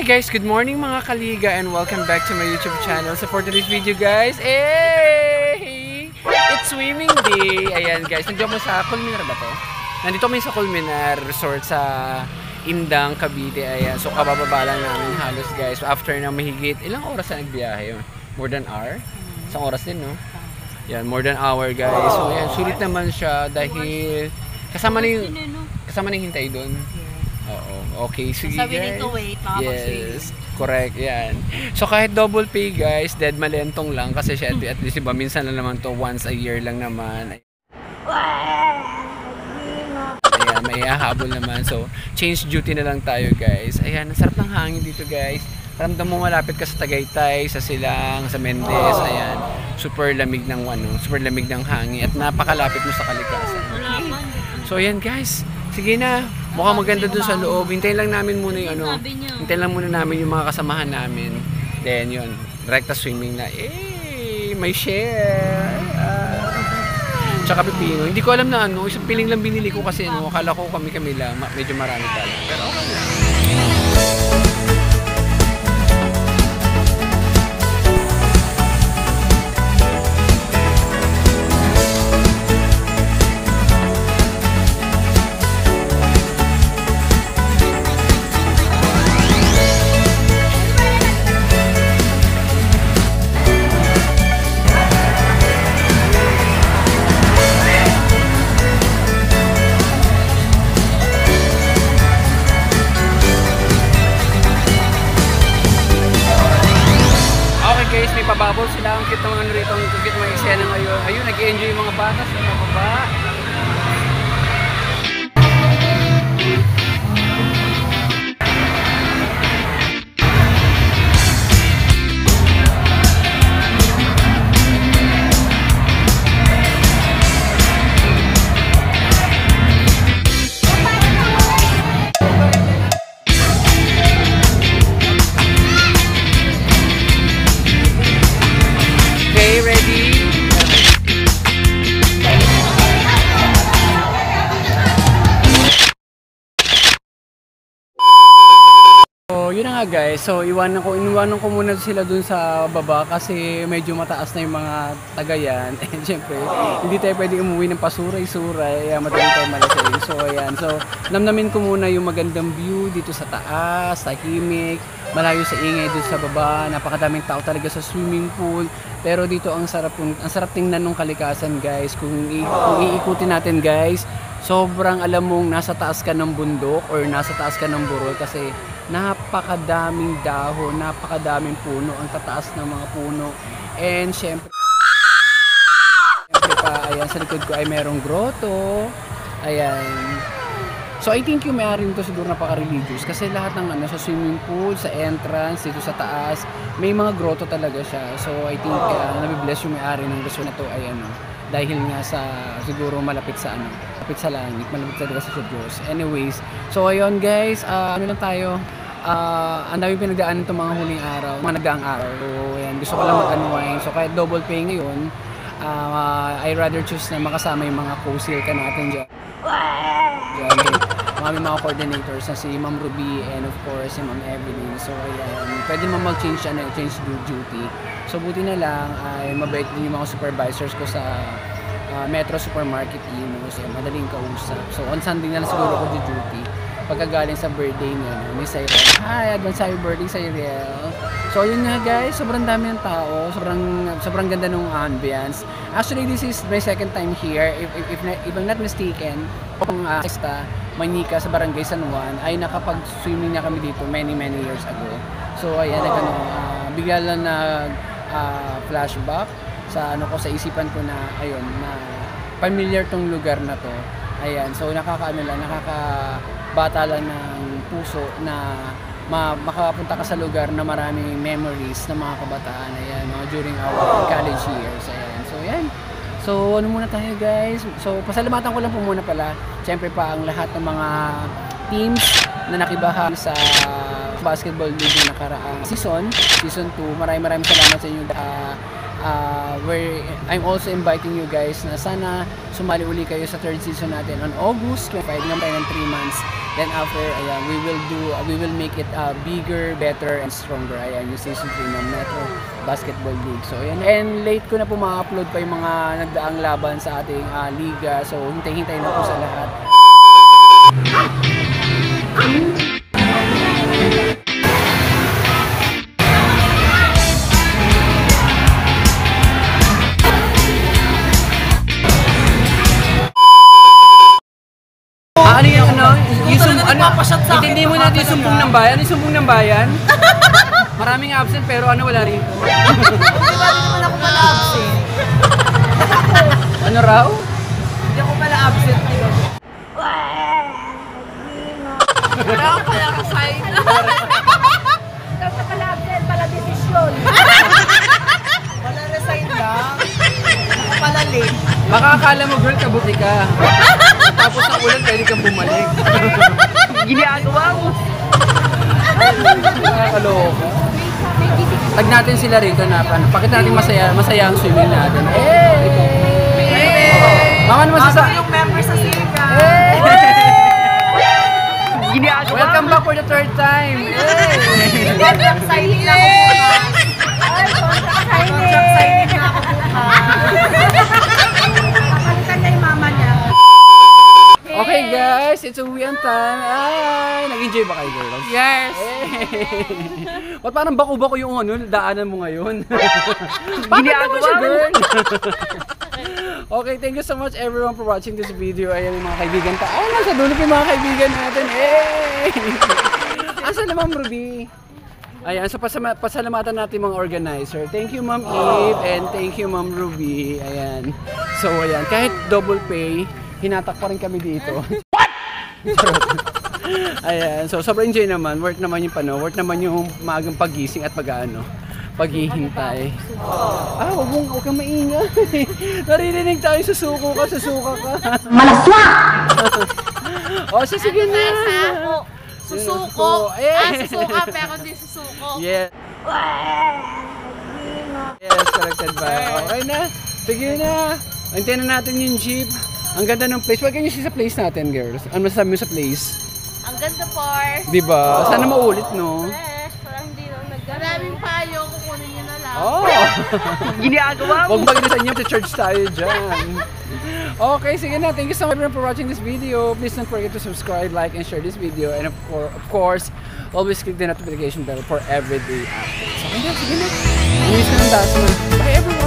Guys, good morning mga kaliga and welcome back to my YouTube channel. So for today's video guys, hey! It's swimming day! Ayan guys, nandiyan mo sa Culminar ba to? Nandito kami sa Culminar Resort sa Indang, Cavite. Ayan, so kabababa lang namin halos guys. So, after na mahigit, ilang oras na nagbiyahe? More than hour? Isang oras din no? Yan, more than hour guys. So ayan, sulit naman siya dahil kasama na yung hintay doon. Oo, okay, sige guys. So we need to wait, yes, correct, yan. So kahit double pay guys, dead malentong lang kasi syempre at least iba, minsan lang naman to, once a year lang naman. Ayan, may hahabol naman. So change duty na lang tayo guys. Ayan, ang sarap ng hangin dito guys. Ramdam mo malapit ka sa Tagaytay, sa Silang, sa Mendez. Ayan, super lamig ng super lamig ng hangin at napakalapit mo sa kalikasan. So ayan guys, sige na. Mukhang maganda dun sa loob. Hintayin lang namin muna yung hintayin lang muna namin yung mga kasamahan namin. Then yun, rekta swimming na. May share. Tsaka pipino. Hindi ko alam na isang piling lang binili ko kasi akala ko kami lang. Medyo marami pala. Pero okay lang. Pababol sila ang cute naman rito, ang cute mga eksena ngayon. Ayun, nag-enjoy yung mga bata sa baba. Yun na nga guys, so iniwanan ko muna sila dun sa baba kasi medyo mataas na yung mga tagayan. And syempre, hindi tayo pwede umuwi ng pasuray-suray, madali tayo malasing. So ayan, so namnamin ko muna yung magandang view dito sa taas, tahimik, malayo sa ingay dun sa baba, napakadaming tao talaga sa swimming pool. Pero dito ang sarap tingnan ng kalikasan guys. Kung iikutin natin guys, sobrang alam mong nasa taas ka ng bundok or nasa taas ka ng burol kasi napakadaming dahon, napakadaming puno, ang tataas ng mga puno. And syempre pa, ayan, sa likod ko ay merong grotto. Ayan. So I think yung may-ari nito siguro napaka-religious kasi lahat ng sa swimming pool, sa entrance, dito sa taas, may mga grotto talaga siya. So I think nabibless yung may-ari ng resort na to ay dahil nga sa siguro malapit sa malapit sa langit, malapit talaga sa Diyos. Anyways, so ayun guys, lang tayo. Ang dami pinagdaanan itong mga huling araw, mga nagdaang araw. So ayan, gusto ko lang mag-unwind. So kahit double pay ngayon, I rather choose na makasama yung mga co-seal ka natin dyan. Mga coordinators na si Ma'am Ruby and of course si Ma'am Evelyn. So ayan, pwede naman mag-change duty. So buti na lang ay mabait din yung mga supervisors ko sa Metro Supermarket Imus. Madaling kausap. So on Sunday na lang siguro ako duty pagkagaling sa birthday niya ni Cyril. Hi, advance happy birthday Cyril. So yun nga guys, sobrang dami ng tao, sobrang ganda ng ambience. Actually this is my second time here. If I'm not mistaken, kung Manika sa Barangay San Juan ay nakapag-swimming na kami dito many years ago. So ayan, bigla lang na flashback sa sa isipan ko na ayun na familiar tong lugar na to. Ayan, so nakakabata lang ng puso na makapunta ka sa lugar na maraming memories ng mga kabataan. Ayan, during our college years. Ayan, so ayan. So ano muna tayo guys. So pasalamatan ko lang po muna pala siyempre pa ang lahat ng mga teams na nakibahagi sa basketball league na nakaraang season 2. Maraming salamat sa inyo. where I'm also inviting you guys na sana sumali uli kayo sa third season natin on August 25 naman tayo ng 3 months. Then after, ayan, we will make it bigger, better, and stronger. Ayan, yung season 3 ng Metro Basketball League. So, ayan. And late ko na po ma-upload pa yung mga nagdaang laban sa ating liga. So, hintay-hintay na po sa lahat. Ano yung ano? Intindi mo natin yung sumbong ng bayan? Yung sumbong ng bayan? Maraming absent pero ano wala rin. Di ba naman ako pala absent? Ano raw? Hindi ako pala absent. Wala ako pala kasayin. Kasi pala absent, pala desisyon. Wala resign lang. Pala late. Baka akala mo girl kabuti ka. Tapos ng ulan pwede kang bumalik. Ginagawa mo. Nakakaloka. Tag natin sila rito na pakita natin masaya ang swimming natin. Mama naman sa yung member sa Sirka. Welcome back for the third time. Contract signing na ako bukas. Contract signing na ako bukas. Kapalitan na yung mama niya. Okay guys, it's uwian time. Ay, nag-enjoy ba kayo girls? Yes! Ba't parang bako-bako yung ano, daanan mo ngayon? Bakit naman siya girl? Okay, thank you so much everyone for watching this video. Ayan yung mga kaibigan ta. Ay, nasa dulo pa yung mga kaibigan natin. Asa na Ma'am Ruby? Ayan, so pasalamatan natin mga organizer. Thank you Ma'am Eve and thank you Ma'am Ruby. Ayan. So ayan, kahit double pay, hinatak pa rin kami dito. What? Ayan, so sobrang enjoy naman. Worth naman yung worth naman yung maagang pagising at paghihintay. Huwag kang maingay. Naririnig tayo, susuko ka. Malaswa! O, sige na. Susuko. Susuka pero di susuko. Yeah. Yes, corrected ba? Okay na. Sige na. Antayin na natin yung jeep. Ang ganda ng place. Wag kayo sa place natin, girls. Ano masasabi mo sa place? Ang ganda por. Diba? Sana maulit, no? Parang hindi lang naggano. Maraming payo, kukunin nyo na lang. Ginagawa mo. Huwag mag-resign nyo, to-charge tayo dyan. Okay, sige na. Thank you so much for watching this video. Please don't forget to subscribe, like, and share this video. And of course, always click the notification bell for everyday updates. Okay na, sige na. Miss ka ng Dasman. Bye everyone!